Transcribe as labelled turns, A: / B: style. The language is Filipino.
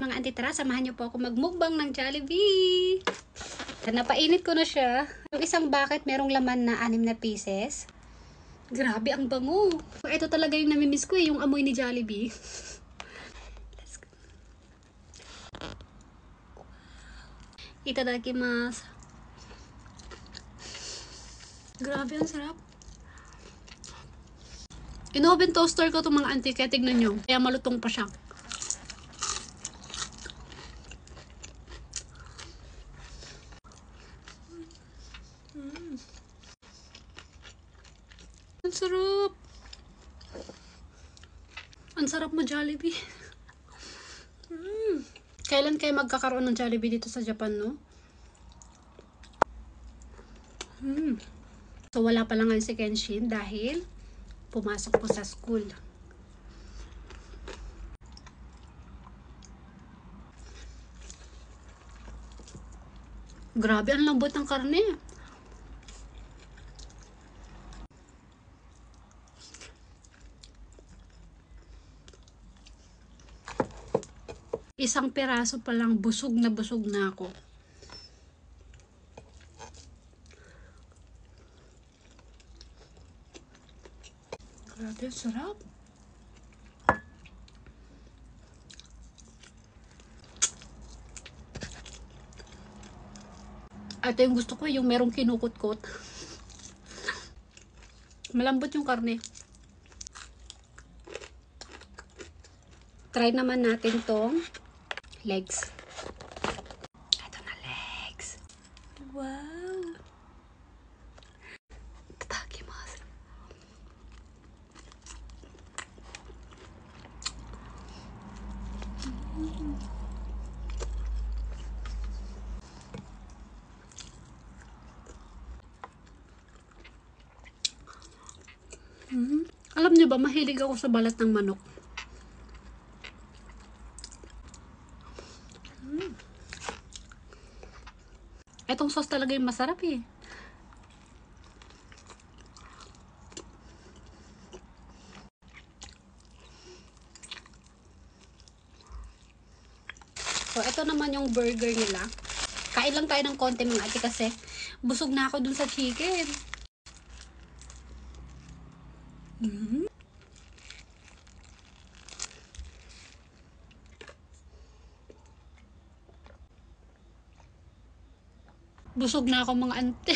A: Mga auntie, tara, samahan niyo po ako magmukbang ng Jollibee. Napainit ko na siya. Yung isang bucket, merong laman na 6 na pieces. Grabe, ang bango. Ito talaga yung namimiss ko yung amoy ni Jollibee. Let's go. Itadakimasu. Grabe, ang sarap. In-oven toaster ko itong mga auntie, kaya tignan nyo. Kaya malutong pa siya. Ang sarap. Ang sarap mo, Jollibee. Kailan kayo magkakaroon ng Jollibee dito sa Japan, no? So, wala pa lang ngayon si Kenshin dahil pumasok po sa school. Grabe, ang lambot ng karne. Isang piraso pa lang, busog na ako. Grabe, sarap. Ito yung gusto ko, yung merong kinukot-kot. Malambot yung karne. Try naman natin tong legs. Ito na, legs. Wow! Itadakimasu. Alam niyo ba, mahilig ako sa balat ng manok. Etong sauce talaga yung masarap eh. So, ito naman yung burger nila. Kain lang tayo ng konti mga ate kasi busog na ako dun sa chicken. Busog na ako mga ante.